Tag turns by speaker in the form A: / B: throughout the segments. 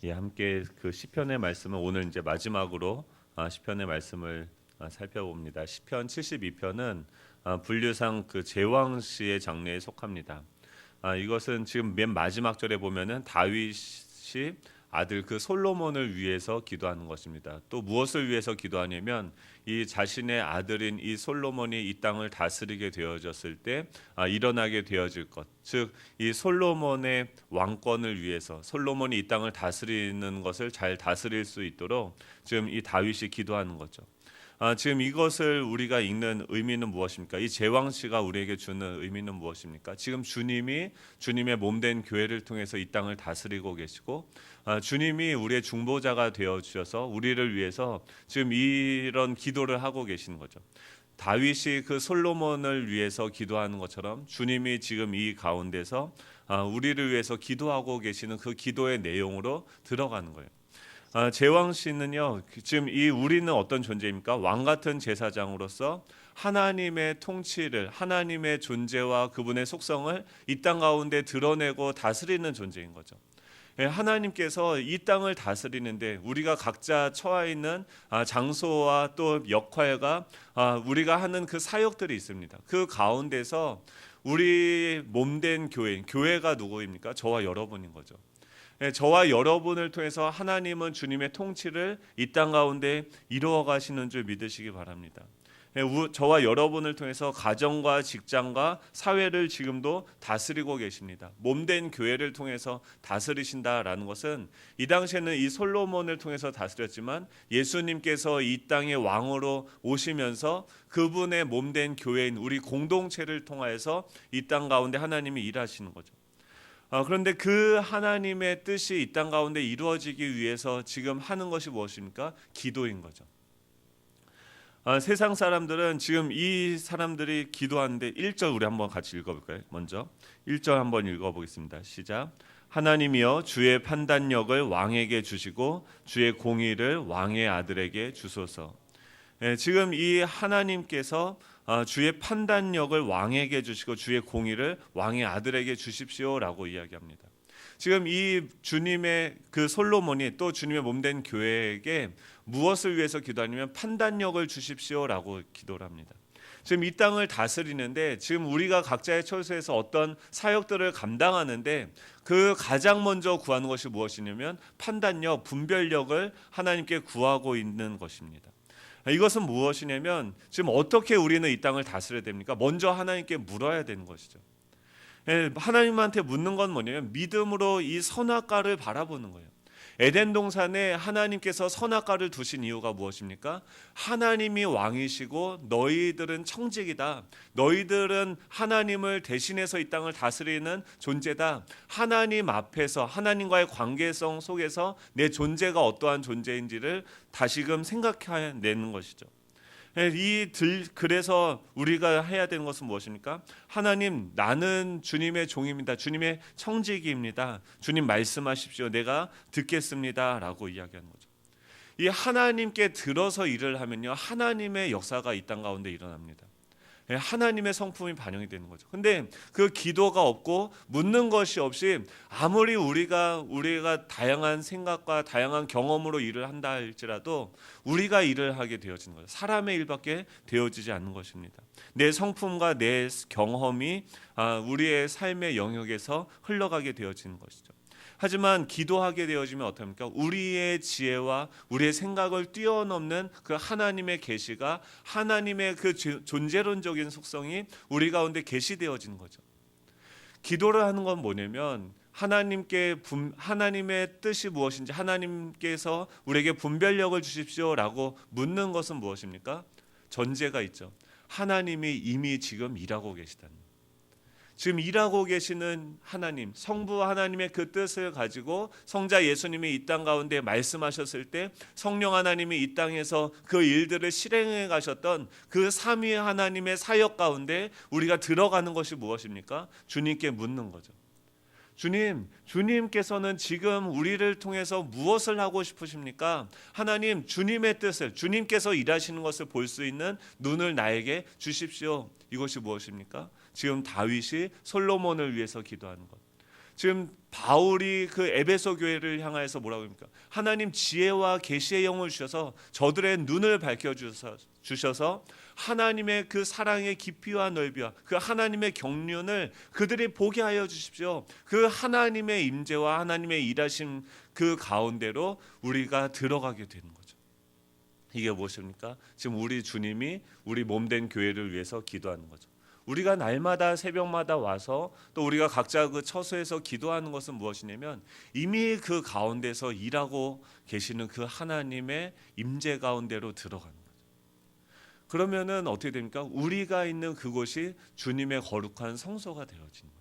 A: 예, 함께 그 시편의 말씀은 오늘 이제 마지막으로 시편의 말씀을 살펴봅니다. 시편 72편은 분류상 그 제왕시의 장르에 속합니다. 이것은 지금 맨 마지막 절에 보면은 다윗이 아들 그 솔로몬을 위해서 기도하는 것입니다. 또 무엇을 위해서 기도하냐면 이 자신의 아들인 이 솔로몬이 이 땅을 다스리게 되어졌을 때 일어나게 되어질 것, 즉 이 솔로몬의 왕권을 위해서 솔로몬이 이 땅을 다스리는 것을 잘 다스릴 수 있도록 지금 이 다윗이 기도하는 거죠. 지금 이것을 우리가 읽는 의미는 무엇입니까? 이 제왕시가 우리에게 주는 의미는 무엇입니까? 지금 주님이 주님의 몸된 교회를 통해서 이 땅을 다스리고 계시고 주님이 우리의 중보자가 되어 주셔서 우리를 위해서 지금 이런 기도를 하고 계시는 거죠. 다윗이 그 솔로몬을 위해서 기도하는 것처럼 주님이 지금 이 가운데서 우리를 위해서 기도하고 계시는 그 기도의 내용으로 들어가는 거예요. 제왕시는요, 지금 이 우리는 어떤 존재입니까? 왕 같은 제사장으로서 하나님의 통치를, 하나님의 존재와 그분의 속성을 이 땅 가운데 드러내고 다스리는 존재인 거죠. 예, 하나님께서 이 땅을 다스리는데 우리가 각자 처해 있는 장소와 또 역할과 우리가 하는 그 사역들이 있습니다. 그 가운데서 우리 몸된 교회가 누구입니까? 저와 여러분인 거죠. 예, 저와 여러분을 통해서 하나님은 주님의 통치를 이 땅 가운데 이루어 가시는 줄 믿으시기 바랍니다. 예, 저와 여러분을 통해서 가정과 직장과 사회를 지금도 다스리고 계십니다. 몸된 교회를 통해서 다스리신다라는 것은 이 당시에는 이 솔로몬을 통해서 다스렸지만 예수님께서 이 땅의 왕으로 오시면서 그분의 몸된 교회인 우리 공동체를 통하여서 이 땅 가운데 하나님이 일하시는 거죠. 그런데 그 하나님의 뜻이 이 땅 가운데 이루어지기 위해서 지금 하는 것이 무엇입니까? 기도인 거죠. 세상 사람들은 지금 이 사람들이 기도하는데 1절 우리 한번 같이 읽어볼까요? 먼저 1절 한번 읽어보겠습니다. 시작. 하나님이여 주의 판단력을 왕에게 주시고 주의 공의를 왕의 아들에게 주소서. 예, 지금 이 하나님께서 주의 판단력을 왕에게 주시고 주의 공의를 왕의 아들에게 주십시오라고 이야기합니다. 지금 이 주님의 그 솔로몬이 또 주님의 몸된 교회에게 무엇을 위해서 기도하냐면 판단력을 주십시오라고 기도를 합니다. 지금 이 땅을 다스리는데 지금 우리가 각자의 처소에서 어떤 사역들을 감당하는데 그 가장 먼저 구하는 것이 무엇이냐면 판단력, 분별력을 하나님께 구하고 있는 것입니다. 이것은 무엇이냐면 지금 어떻게 우리는 이 땅을 다스려야 됩니까? 먼저 하나님께 물어야 되는 것이죠. 하나님한테 묻는 건 뭐냐면 믿음으로 이 선악과를 바라보는 거예요. 에덴 동산에 하나님께서 선악과를 두신 이유가 무엇입니까? 하나님이 왕이시고 너희들은 청직이다. 너희들은 하나님을 대신해서 이 땅을 다스리는 존재다. 하나님 앞에서 하나님과의 관계성 속에서 내 존재가 어떠한 존재인지를 다시금 생각해내는 것이죠. 그래서 우리가 해야 되는 것은 무엇입니까? 하나님, 나는 주님의 종입니다. 주님의 청지기입니다. 주님 말씀하십시오. 내가 듣겠습니다라고 이야기하는 거죠. 이 하나님께 들어서 일을 하면요, 하나님의 역사가 이 땅 가운데 일어납니다. 하나님의 성품이 반영이 되는 거죠. 근데 그 기도가 없고 묻는 것이 없이 아무리 우리가 다양한 생각과 다양한 경험으로 일을 한다 할지라도 우리가 일을 하게 되어지는 거죠. 사람의 일밖에 되어지지 않는 것입니다. 내 성품과 내 경험이 우리의 삶의 영역에서 흘러가게 되어지는 것이죠. 하지만 기도하게 되어지면 어떻습니까? 우리의 지혜와 우리의 생각을 뛰어넘는 그 하나님의 계시가 하나님의 그 존재론적인 속성이 우리 가운데 계시되어지는 거죠. 기도를 하는 건 뭐냐면 하나님의 뜻이 무엇인지 하나님께서 우리에게 분별력을 주십시오라고 묻는 것은 무엇입니까? 전제가 있죠. 하나님이 이미 지금 일하고 계시다는 거예요. 지금 일하고 계시는 하나님, 성부 하나님의 그 뜻을 가지고 성자 예수님이 이 땅 가운데 말씀하셨을 때 성령 하나님이 이 땅에서 그 일들을 실행해 가셨던 그 삼위 하나님의 사역 가운데 우리가 들어가는 것이 무엇입니까? 주님께 묻는 거죠. 주님께서는 지금 우리를 통해서 무엇을 하고 싶으십니까? 하나님, 주님의 뜻을, 주님께서 일하시는 것을 볼 수 있는 눈을 나에게 주십시오. 이것이 무엇입니까? 지금 다윗이 솔로몬을 위해서 기도하는 것. 지금 바울이 그 에베소 교회를 향하여서 뭐라고 합니까? 하나님 지혜와 계시의 영을 주셔서 저들의 눈을 밝혀 주셔서 하나님의 그 사랑의 깊이와 넓이와 그 하나님의 경륜을 그들이 보게 하여 주십시오. 그 하나님의 임재와 하나님의 일하심 그 가운데로 우리가 들어가게 되는 거죠. 이게 무엇입니까? 지금 우리 주님이 우리 몸된 교회를 위해서 기도하는 거죠. 우리가 날마다 새벽마다 와서 또 우리가 각자 그 처소에서 기도하는 것은 무엇이냐면 이미 그 가운데서 일하고 계시는 그 하나님의 임재 가운데로 들어가는 거죠. 그러면은 어떻게 됩니까? 우리가 있는 그곳이 주님의 거룩한 성소가 되어지는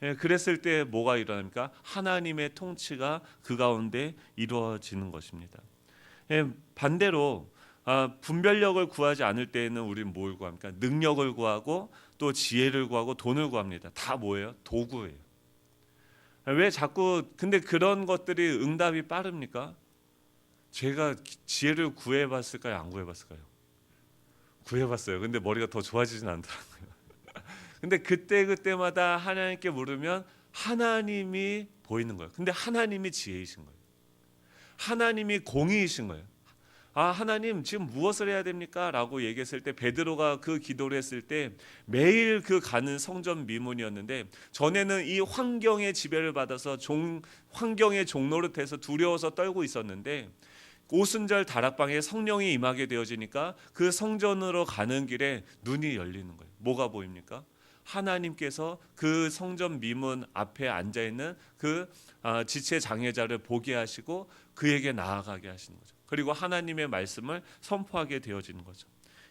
A: 거예요. 예, 그랬을 때 뭐가 일어납니까? 하나님의 통치가 그 가운데 이루어지는 것입니다. 예, 반대로 분별력을 구하지 않을 때에는 우리는 뭘 구합니까? 능력을 구하고 또 지혜를 구하고 돈을 구합니다. 다 뭐예요? 도구예요. 왜 자꾸 근데 그런 것들이 응답이 빠릅니까? 제가 지혜를 구해봤을까요? 안 구해봤을까요? 구해봤어요. 근데 머리가 더 좋아지진 않더라고요. 근데 그때마다 하나님께 물으면 하나님이 보이는 거예요. 근데 하나님이 지혜이신 거예요. 하나님이 공의이신 거예요. 하나님 지금 무엇을 해야 됩니까? 라고 얘기했을 때 베드로가 그 기도를 했을 때 매일 그 가는 성전 미문이었는데 전에는 이 환경의 지배를 받아서 환경의 종노릇해서 두려워서 떨고 있었는데 오순절 다락방에 성령이 임하게 되어지니까 그 성전으로 가는 길에 눈이 열리는 거예요. 뭐가 보입니까? 하나님께서 그 성전 미문 앞에 앉아 있는 그 지체 장애자를 보게 하시고 그에게 나아가게 하시는 거죠. 그리고 하나님의 말씀을 선포하게 되어지는 거죠.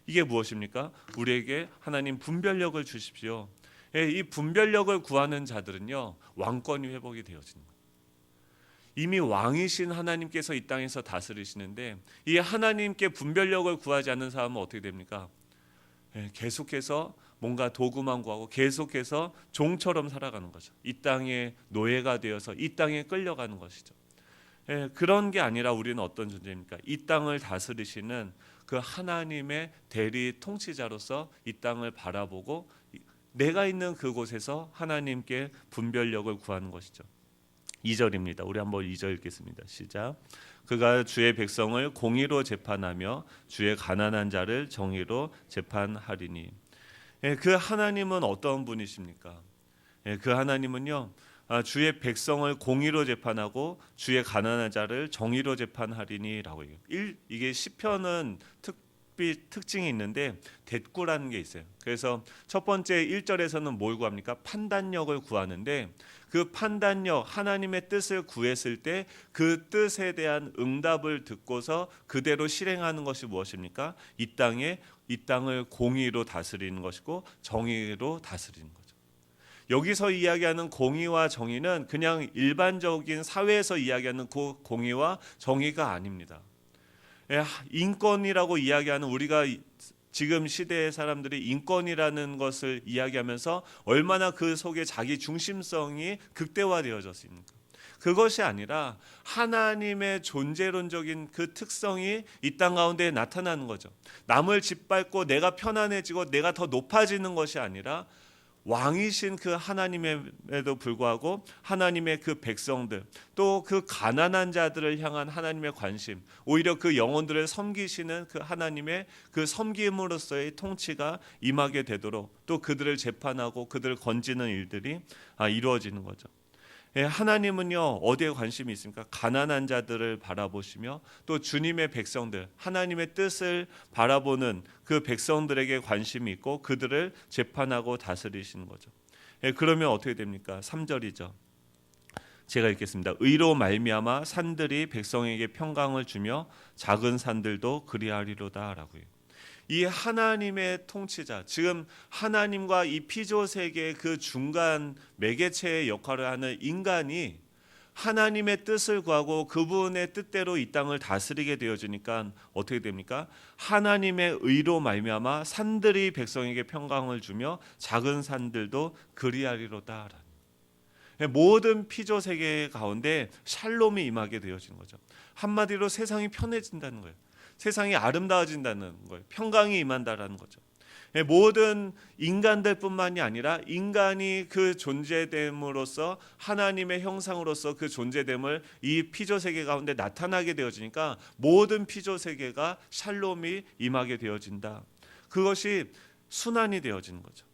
A: 이게 무엇입니까? 우리에게 하나님 분별력을 주십시오. 이 분별력을 구하는 자들은요 왕권이 회복이 되어지는 거예요. 이미 왕이신 하나님께서 이 땅에서 다스리시는데 이 하나님께 분별력을 구하지 않는 사람은 어떻게 됩니까? 계속해서 뭔가 도구만 구하고 계속해서 종처럼 살아가는 거죠. 이 땅의 노예가 되어서 이 땅에 끌려가는 것이죠. 그런 게 아니라 우리는 어떤 존재입니까? 이 땅을 다스리시는 그 하나님의 대리 통치자로서 이 땅을 바라보고 내가 있는 그곳에서 하나님께 분별력을 구하는 것이죠. 2절입니다. 우리 한번 2절 읽겠습니다. 시작. 그가 주의 백성을 공의로 재판하며 주의 가난한 자를 정의로 재판하리니. 그 하나님은 어떤 분이십니까? 그 하나님은요 주의 백성을 공의로 재판하고 주의 가난한 자를 정의로 재판하리니라고 얘기해요. 이게 시편은 특징이 있는데 대꾸라는 게 있어요. 그래서 첫 번째 1절에서는 뭘 구합니까? 판단력을 구하는데 그 판단력, 하나님의 뜻을 구했을 때 그 뜻에 대한 응답을 듣고서 그대로 실행하는 것이 무엇입니까? 이 땅을 공의로 다스리는 것이고 정의로 다스리는 거죠. 여기서 이야기하는 공의와 정의는 그냥 일반적인 사회에서 이야기하는 그 공의와 정의가 아닙니다. 인권이라고 이야기하는 우리가 지금 시대의 사람들이 인권이라는 것을 이야기하면서 얼마나 그 속에 자기 중심성이 극대화되어졌습니까? 그것이 아니라 하나님의 존재론적인 그 특성이 이 땅 가운데 나타나는 거죠. 남을 짓밟고 내가 편안해지고 내가 더 높아지는 것이 아니라 왕이신 그 하나님에도 불구하고 하나님의 그 백성들 또 그 가난한 자들을 향한 하나님의 관심, 오히려 그 영혼들을 섬기시는 그 하나님의 그 섬김으로서의 통치가 임하게 되도록 또 그들을 재판하고 그들을 건지는 일들이 이루어지는 거죠. 하나님은요 어디에 관심이 있습니까? 가난한 자들을 바라보시며 또 주님의 백성들, 하나님의 뜻을 바라보는 그 백성들에게 관심이 있고 그들을 재판하고 다스리시는 거죠. 그러면 어떻게 됩니까? 3절이죠. 제가 읽겠습니다. 의로 말미암아 산들이 백성에게 평강을 주며 작은 산들도 그리하리로다라고요. 이 하나님의 통치자, 지금 하나님과 이 피조 세계의 그 중간 매개체의 역할을 하는 인간이 하나님의 뜻을 구하고 그분의 뜻대로 이 땅을 다스리게 되어지니까 어떻게 됩니까? 하나님의 의로 말미암아 산들이 백성에게 평강을 주며 작은 산들도 그리하리로다. 모든 피조 세계 가운데 샬롬이 임하게 되어지는 거죠. 한마디로 세상이 편해진다는 거예요. 세상이 아름다워진다는 거예요. 평강이 임한다라는 거죠. 모든 인간들뿐만이 아니라 인간이 그 존재됨으로써 하나님의 형상으로서 그 존재됨을 이 피조 세계 가운데 나타나게 되어지니까 모든 피조 세계가 샬롬이 임하게 되어진다. 그것이 순환이 되어지는 거죠.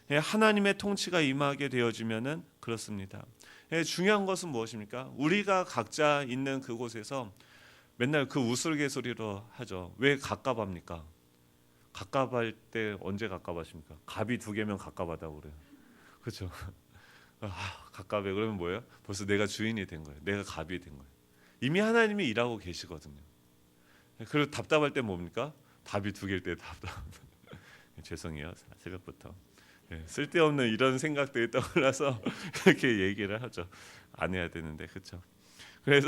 A: 하나님의 통치가 임하게 되어지면은 그렇습니다. 중요한 것은 무엇입니까? 우리가 각자 있는 그곳에서 맨날 그 우스갯소리로 하죠. 왜 갑갑합니까? 갑갑할 때 언제 갑갑하십니까? 갑이 두 개면 갑갑하다고 그래요. 그렇죠? 갑갑해. 그러면 뭐예요? 벌써 내가 주인이 된 거예요. 내가 갑이 된 거예요. 이미 하나님이 일하고 계시거든요. 그리고 답답할 때 뭡니까? 답이 두 개일 때 답답. 죄송해요. 새벽부터. 쓸데없는 이런 생각들이 떠올라서 이렇게 얘기를 하죠. 안 해야 되는데, 그렇죠? 그래서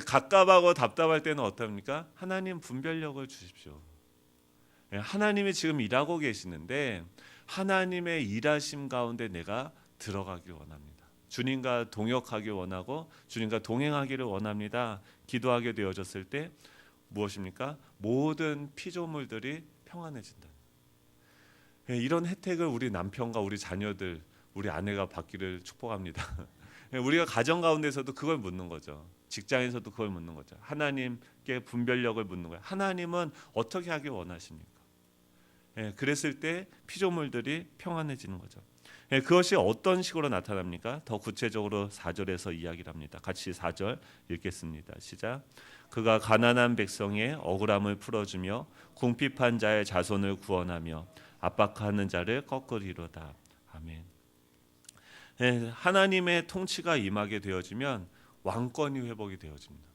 A: 갑갑하고 답답할 때는 어떻습니까? 하나님 분별력을 주십시오. 하나님이 지금 일하고 계시는데 하나님의 일하심 가운데 내가 들어가길 원합니다. 주님과 동역하길 원하고 주님과 동행하기를 원합니다. 기도하게 되어졌을 때 무엇입니까? 모든 피조물들이 평안해진다. 이런 혜택을 우리 남편과 우리 자녀들, 우리 아내가 받기를 축복합니다. 우리가 가정 가운데서도 그걸 묻는 거죠. 직장에서도 그걸 묻는 거죠. 하나님께 분별력을 묻는 거예요. 하나님은 어떻게 하길 원하십니까? 그랬을 때 피조물들이 평안해지는 거죠. 그것이 어떤 식으로 나타납니까? 더 구체적으로 4절에서 이야기를 합니다. 같이 4절 읽겠습니다. 시작. 그가 가난한 백성의 억울함을 풀어주며 궁핍한 자의 자손을 구원하며 압박하는 자를 꺾으리로다. 아멘. 하나님의 통치가 임하게 되어지면 왕권이 회복이 되어집니다.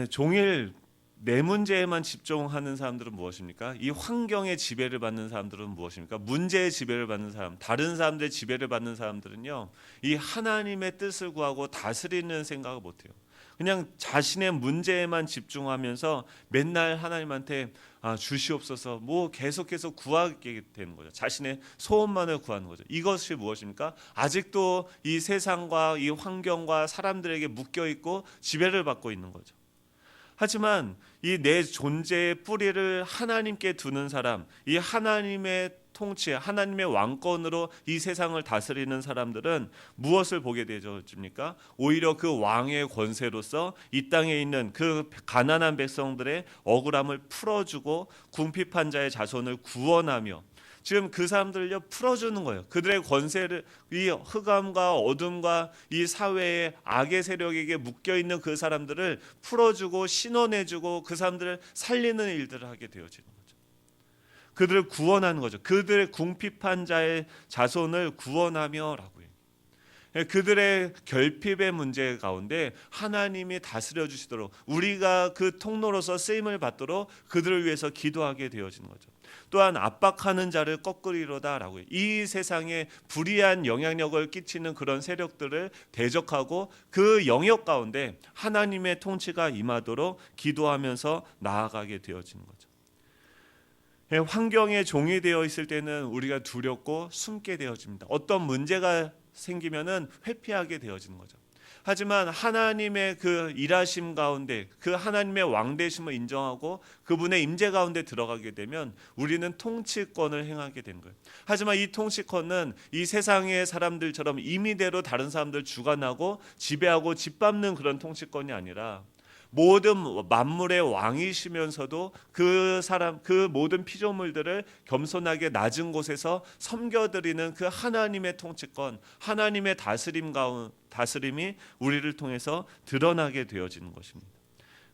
A: 종일 내 문제에만 집중하는 사람들은 무엇입니까? 이 환경의 지배를 받는 사람들은 무엇입니까? 문제의 지배를 받는 사람, 다른 사람들의 지배를 받는 사람들은요, 이 하나님의 뜻을 구하고 다스리는 생각을 못해요. 그냥 자신의 문제에만 집중하면서 맨날 하나님한테 주시옵소서 뭐 계속해서 구하게 되는 거죠. 자신의 소원만을 구하는 거죠. 이것이 무엇입니까? 아직도 이 세상과 이 환경과 사람들에게 묶여 있고 지배를 받고 있는 거죠. 하지만 이 내 존재의 뿌리를 하나님께 두는 사람, 이 하나님의 통치, 하나님의 왕권으로 이 세상을 다스리는 사람들은 무엇을 보게 되어집니까? 오히려 그 왕의 권세로서 이 땅에 있는 그 가난한 백성들의 억울함을 풀어주고 궁핍한 자의 자손을 구원하며 지금 그 사람들을요 풀어주는 거예요. 그들의 권세를 이 흑암과 어둠과 이 사회의 악의 세력에게 묶여 있는 그 사람들을 풀어주고 신원해주고 그 사람들을 살리는 일들을 하게 되어지는 거죠. 그들을 구원하는 거죠. 그들의 궁핍한 자의 자손을 구원하며라고 해요. 그들의 결핍의 문제 가운데 하나님이 다스려 주시도록 우리가 그 통로로서 쓰임을 받도록 그들을 위해서 기도하게 되어지는 거죠. 또한 압박하는 자를 꺾으리로다라고 해요. 이 세상에 불이한 영향력을 끼치는 그런 세력들을 대적하고 그 영역 가운데 하나님의 통치가 임하도록 기도하면서 나아가게 되어지는 거죠. 환경에 종이 되어 있을 때는 우리가 두렵고 숨게 되어집니다. 어떤 문제가 생기면은 회피하게 되어지는 거죠. 하지만 하나님의 그 일하심 가운데 그 하나님의 왕되심을 인정하고 그분의 임재 가운데 들어가게 되면 우리는 통치권을 행하게 된 거예요. 하지만 이 통치권은 이 세상의 사람들처럼 임의대로 다른 사람들 주관하고 지배하고 짓밟는 그런 통치권이 아니라 모든 만물의 왕이시면서도 그 사람 그 모든 피조물들을 겸손하게 낮은 곳에서 섬겨드리는 그 하나님의 통치권, 하나님의 다스림이 우리를 통해서 드러나게 되어지는 것입니다.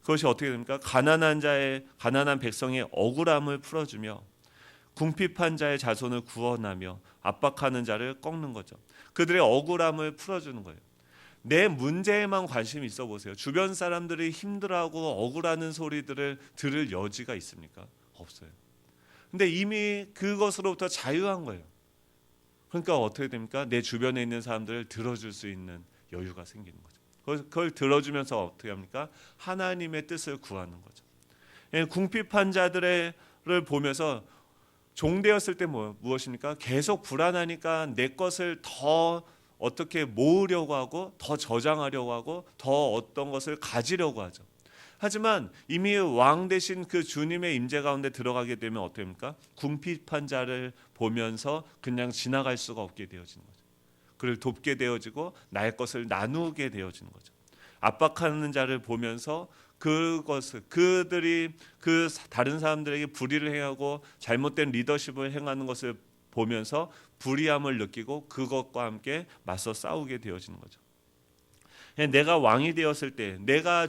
A: 그것이 어떻게 됩니까? 가난한 백성의 억울함을 풀어주며 궁핍한 자의 자손을 구원하며 압박하는 자를 꺾는 거죠. 그들의 억울함을 풀어주는 거예요. 내 문제에만 관심이 있어 보세요. 주변 사람들이 힘들어하고 억울하는 소리들을 들을 여지가 있습니까? 없어요. 근데 이미 그것으로부터 자유한 거예요. 그러니까 어떻게 됩니까? 내 주변에 있는 사람들을 들어줄 수 있는 여유가 생기는 거죠. 그걸 들어주면서 어떻게 합니까? 하나님의 뜻을 구하는 거죠. 궁핍한 자들을 보면서 종되었을 때 무엇입니까? 계속 불안하니까 내 것을 더 어떻게 모으려고 하고 더 저장하려고 하고 더 어떤 것을 가지려고 하죠. 하지만 이미 왕 되신 그 주님의 임재 가운데 들어가게 되면 어떻습니까? 궁핍한 자를 보면서 그냥 지나갈 수가 없게 되어지는 거죠. 그를 돕게 되어지고 나의 것을 나누게 되어지는 거죠. 압박하는 자를 보면서 그들이 그 다른 사람들에게 불의를 행하고 잘못된 리더십을 행하는 것을 보면서 불의함을 느끼고 그것과 함께 맞서 싸우게 되어지는 거죠. 내가 왕이 되었을 때, 내가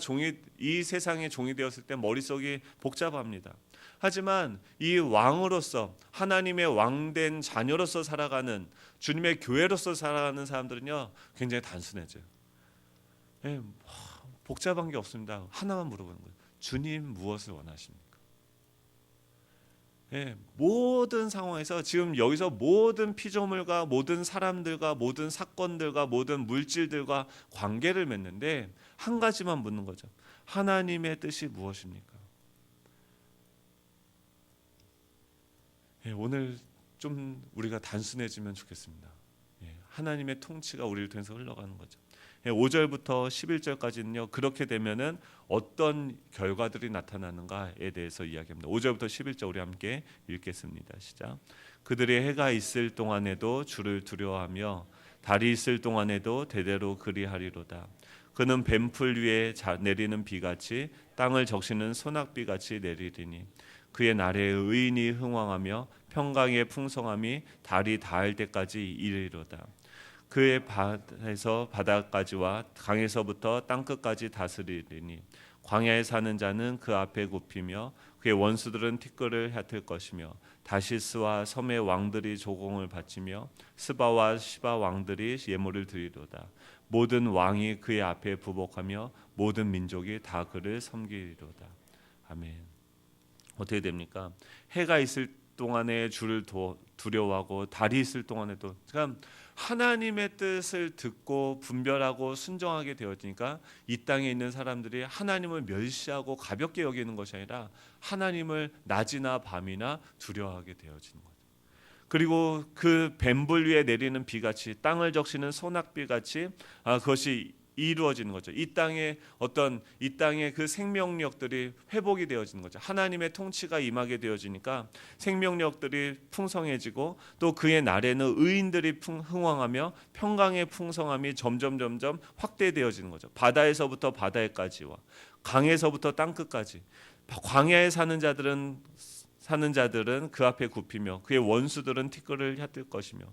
A: 이 세상의 종이 되었을 때 머릿속이 복잡합니다. 하지만 이 왕으로서 하나님의 왕된 자녀로서 살아가는 주님의 교회로서 살아가는 사람들은요 굉장히 단순해져요. 복잡한 게 없습니다. 하나만 물어보는 거예요. 주님 무엇을 원하십니까? 모든 상황에서 지금 여기서 모든 피조물과 모든 사람들과 모든 사건들과 모든 물질들과 관계를 맺는데 한 가지만 묻는 거죠. 하나님의 뜻이 무엇입니까? 오늘 좀 우리가 단순해지면 좋겠습니다. 하나님의 통치가 우리를 통해서 흘러가는 거죠. 5절부터 11절까지는요. 그렇게 되면은 어떤 결과들이 나타나는가에 대해서 이야기합니다. 5절부터 11절 우리 함께 읽겠습니다. 시작. 그들의 해가 있을 동안에도 주를 두려워하며 달이 있을 동안에도 대대로 그리하리로다. 그는 뱀풀 위에 내리는 비같이 땅을 적시는 소낙비같이 내리리니 그의 날에 의인이 흥왕하며 평강의 풍성함이 달이 닿을 때까지 이르리로다. 그의 밭에서 바다까지와 강에서부터 땅끝까지 다스리리니 광야에 사는 자는 그 앞에 굽히며 그의 원수들은 티끌을 얕을 것이며 다시스와 섬의 왕들이 조공을 바치며 스바와 시바 왕들이 예물을 드리로다. 모든 왕이 그의 앞에 부복하며 모든 민족이 다 그를 섬기리로다. 아멘. 어떻게 됩니까? 해가 있을 동안에 주를 두려워하고 달이 있을 동안에도 참 하나님의 뜻을 듣고 분별하고 순종하게 되어지니까 이 땅에 있는 사람들이 하나님을 멸시하고 가볍게 여기는 것이 아니라 하나님을 낮이나 밤이나 두려워하게 되어지는 거죠. 그리고 그 뱀불 위에 내리는 비같이 땅을 적시는 소낙비같이 그것이 이루어지는 거죠. 이 땅의 그 생명력들이 회복이 되어지는 거죠. 하나님의 통치가 임하게 되어지니까 생명력들이 풍성해지고 또 그의 날에는 의인들이 흥왕하며 평강의 풍성함이 점점 확대되어지는 거죠. 바다에서부터 바다에까지와 강에서부터 땅끝까지 광야에 사는 자들은 그 앞에 굽히며 그의 원수들은 티끌을 얕을 것이며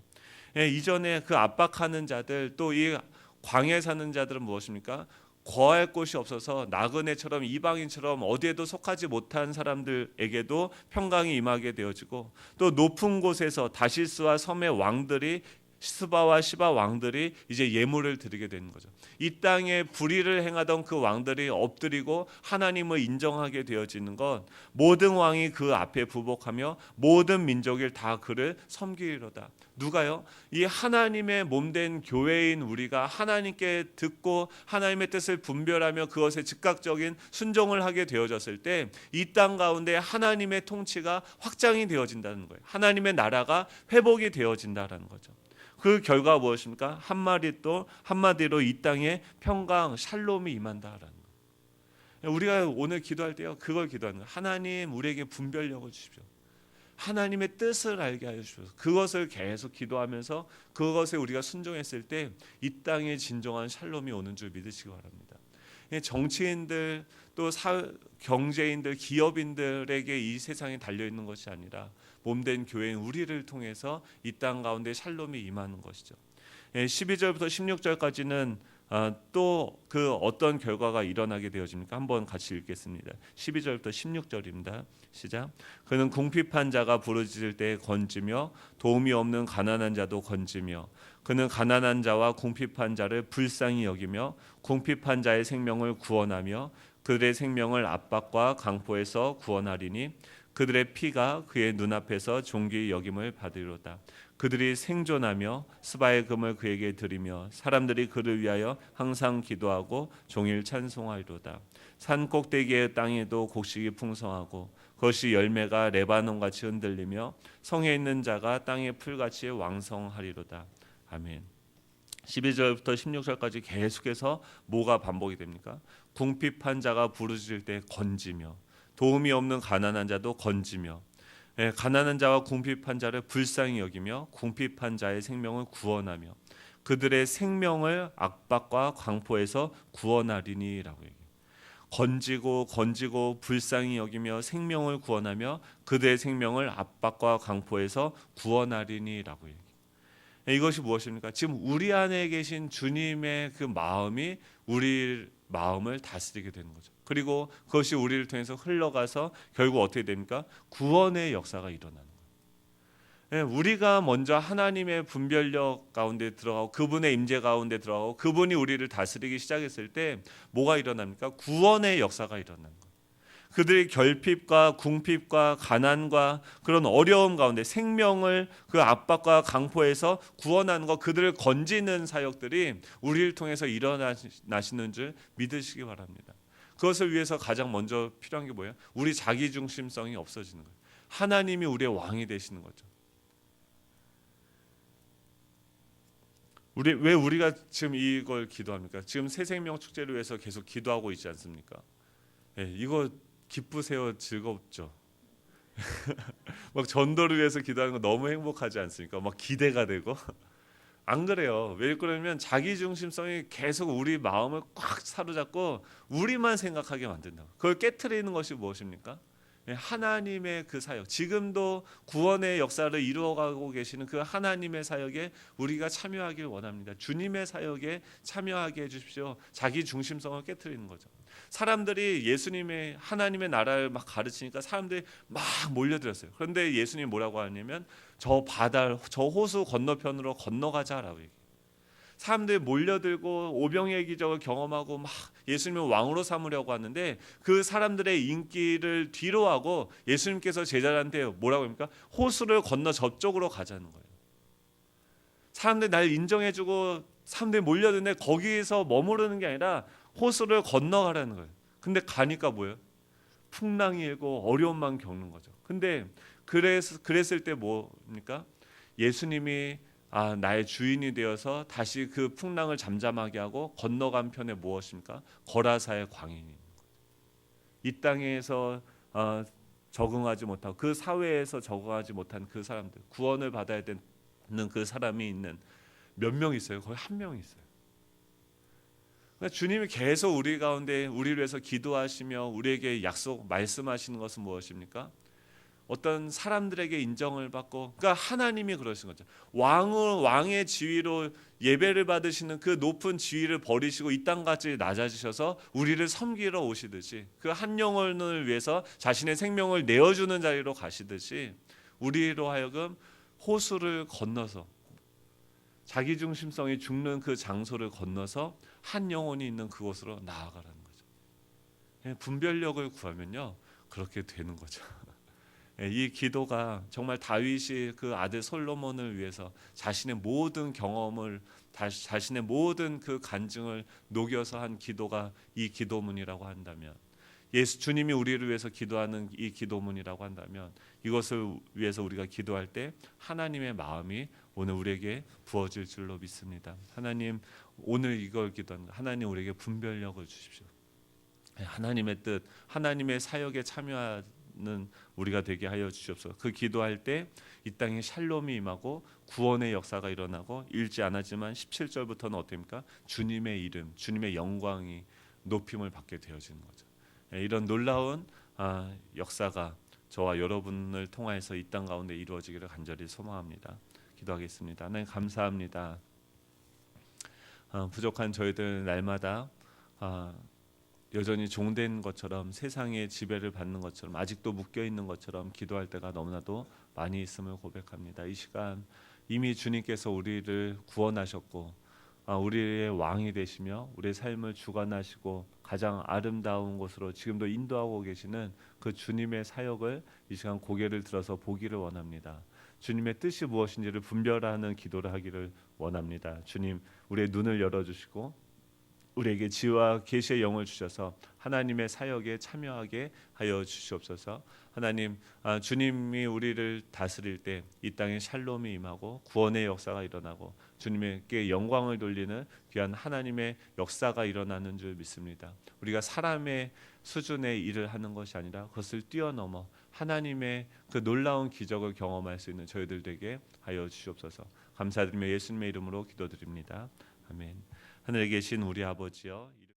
A: 이전에 그 압박하는 자들 또 이 광야에 사는 자들은 무엇입니까? 거할 곳이 없어서 나그네처럼 이방인처럼 어디에도 속하지 못한 사람들에게도 평강이 임하게 되어지고 또 높은 곳에서 다시스와 섬의 왕들이 스바와 시바 왕들이 이제 예물을 드리게 되는 거죠. 이 땅에 불의를 행하던 그 왕들이 엎드리고 하나님을 인정하게 되어지는 것, 모든 왕이 그 앞에 부복하며 모든 민족이 다 그를 섬기리로다. 누가요? 이 하나님의 몸된 교회인 우리가 하나님께 듣고 하나님의 뜻을 분별하며 그것에 즉각적인 순종을 하게 되어졌을 때 이 땅 가운데 하나님의 통치가 확장이 되어진다는 거예요. 하나님의 나라가 회복이 되어진다는 거죠. 그 결과가 무엇입니까? 한마디로 이 땅에 평강, 샬롬이 임한다라는 거예요. 우리가 오늘 기도할 때요, 그걸 기도하는 거예요. 하나님, 우리에게 분별력을 주십시오. 하나님의 뜻을 알게 하여 주셔서 그것을 계속 기도하면서 그것에 우리가 순종했을 때 이 땅에 진정한 샬롬이 오는 줄 믿으시기 바랍니다. 정치인들 또 경제인들, 기업인들에게 이 세상에 달려 있는 것이 아니라 몸된 교회인 우리를 통해서 이 땅 가운데 샬롬이 임하는 것이죠. 12절부터 16절까지는 또 그 어떤 결과가 일어나게 되어집니까? 한번 같이 읽겠습니다. 12절부터 16절입니다. 시작. 그는 궁핍한 자가 부르짖을 때 건지며 도움이 없는 가난한 자도 건지며 그는 가난한 자와 궁핍한 자를 불쌍히 여기며 궁핍한 자의 생명을 구원하며 그들의 생명을 압박과 강포에서 구원하리니 그들의 피가 그의 눈앞에서 존귀 여김을 받으리로다. 그들이 생존하며 스바의 금을 그에게 드리며 사람들이 그를 위하여 항상 기도하고 종일 찬송하리로다. 산 꼭대기의 땅에도 곡식이 풍성하고 그것이 열매가 레바논같이 흔들리며 성에 있는 자가 땅의 풀같이 왕성하리로다. 아멘. 12절부터 16절까지 계속해서 뭐가 반복이 됩니까? 궁핍한 자가 부르짖을 때 건지며, 도움이 없는 가난한 자도 건지며, 가난한 자와 궁핍한 자를 불쌍히 여기며 궁핍한 자의 생명을 구원하며 그들의 생명을 악박과 광포에서 구원하리니라고 얘기해요. 건지고 불쌍히 여기며 생명을 구원하며 그들의 생명을 압박과 강포에서 구원하리니라고 얘기해요. 이것이 무엇입니까? 지금 우리 안에 계신 주님의 그 마음이 우리 마음을 다스리게 되는 거죠. 그리고 그것이 우리를 통해서 흘러가서 결국 어떻게 됩니까? 구원의 역사가 일어나는 거예요. 우리가 먼저 하나님의 분별력 가운데 들어가고 그분의 임재 가운데 들어가고 그분이 우리를 다스리기 시작했을 때 뭐가 일어납니까? 구원의 역사가 일어나는 거예요. 그들의 결핍과 궁핍과 가난과 그런 어려움 가운데 생명을 그 압박과 강포에서 구원하는 것, 그들을 건지는 사역들이 우리를 통해서 일어나시는 줄 믿으시기 바랍니다. 그것을 위해서 가장 먼저 필요한 게 뭐예요? 우리 자기중심성이 없어지는 거예요. 하나님이 우리의 왕이 되시는 거죠. 왜 우리가 지금 이걸 기도합니까? 지금 새생명 축제를 위해서 계속 기도하고 있지 않습니까? 이거 기쁘세요? 즐겁죠? 막 전도를 위해서 기도하는 거 너무 행복하지 않습니까? 막 기대가 되고 안 그래요. 왜 그러냐면 자기 중심성이 계속 우리 마음을 꽉 사로잡고 우리만 생각하게 만든다. 그걸 깨트리는 것이 무엇입니까? 하나님의 그 사역, 지금도 구원의 역사를 이루어가고 계시는 그 하나님의 사역에 우리가 참여하길 원합니다. 주님의 사역에 참여하게 해주십시오. 자기 중심성을 깨트리는 거죠. 사람들이 예수님의 하나님의 나라를 막 가르치니까 사람들이 막 몰려들었어요. 그런데 예수님이 뭐라고 하냐면 저 바다, 저 호수 건너편으로 건너가자라고 얘기해요. 사람들이 몰려들고 오병이의 기적을 경험하고 막 예수님을 왕으로 삼으려고 하는데 그 사람들의 인기를 뒤로하고 예수님께서 제자들한테 뭐라고 합니까? 호수를 건너 저쪽으로 가자는 거예요. 사람들이 날 인정해주고 사람들이 몰려드는데 거기서 머무르는 게 아니라 호수를 건너가라는 거예요. 근데 가니까 뭐예요? 풍랑이 일고 어려움만 겪는 거죠. 근데 그랬을 때 뭡니까? 예수님이 나의 주인이 되어서 다시 그 풍랑을 잠잠하게 하고 건너간 편에 무엇입니까? 거라사의 광인이 이 땅에서 적응하지 못하고 그 사회에서 적응하지 못한 그 사람들, 구원을 받아야 되는 그 사람이 있는 몇 명 있어요? 거의 한 명 있어요. 그러니까 주님이 계속 우리 가운데 우리를 위해서 기도하시며 우리에게 약속 말씀하시는 것은 무엇입니까? 어떤 사람들에게 인정을 받고, 그러니까 하나님이 그러신 거죠. 왕의 지위로 예배를 받으시는 그 높은 지위를 버리시고 이 땅까지 낮아지셔서 우리를 섬기러 오시듯이 그 한 영혼을 위해서 자신의 생명을 내어주는 자리로 가시듯이 우리로 하여금 호수를 건너서 자기 중심성이 죽는 그 장소를 건너서 한 영혼이 있는 그곳으로 나아가라는 거죠. 분별력을 구하면요 그렇게 되는 거죠. 이 기도가 정말 다윗이 그 아들 솔로몬을 위해서 자신의 모든 경험을 자신의 모든 그 간증을 녹여서 한 기도가 이 기도문이라고 한다면, 예수 주님이 우리를 위해서 기도하는 이 기도문이라고 한다면, 이것을 위해서 우리가 기도할 때 하나님의 마음이 오늘 우리에게 부어질 줄로 믿습니다. 하나님, 오늘 이걸 기도하는 하나님, 우리에게 분별력을 주십시오. 하나님의 뜻, 하나님의 사역에 참여하는 우리가 되게 하여 주시옵소서. 그 기도할 때 이 땅에 샬롬이 임하고 구원의 역사가 일어나고, 읽지 않았지만 17절부터는 어떻습니까? 주님의 이름, 주님의 영광이 높임을 받게 되어지는 거죠. 이런 놀라운 역사가 저와 여러분을 통하여서 이 땅 가운데 이루어지기를 간절히 소망합니다. 기도하겠습니다. 하나님 감사합니다. 부족한 저희들 날마다 여전히 종된 것처럼, 세상의 지배를 받는 것처럼, 아직도 묶여 있는 것처럼 기도할 때가 너무나도 많이 있음을 고백합니다. 이 시간 이미 주님께서 우리를 구원하셨고 우리의 왕이 되시며 우리의 삶을 주관하시고 가장 아름다운 곳으로 지금도 인도하고 계시는 그 주님의 사역을 이 시간 고개를 들어서 보기를 원합니다. 주님의 뜻이 무엇인지를 분별하는 기도를 하기를 원합니다. 주님, 우리의 눈을 열어주시고 우리에게 지혜와 계시의 영을 주셔서 하나님의 사역에 참여하게 하여 주시옵소서. 하나님, 주님이 우리를 다스릴 때 이 땅에 샬롬이 임하고 구원의 역사가 일어나고 주님께 영광을 돌리는 귀한 하나님의 역사가 일어나는 줄 믿습니다. 우리가 사람의 수준의 일을 하는 것이 아니라 그것을 뛰어넘어 하나님의 그 놀라운 기적을 경험할 수 있는 저희들 되게 하여 주시옵소서. 감사드리며 예수님의 이름으로 기도드립니다. 아멘. 하늘에 계신 우리 아버지여,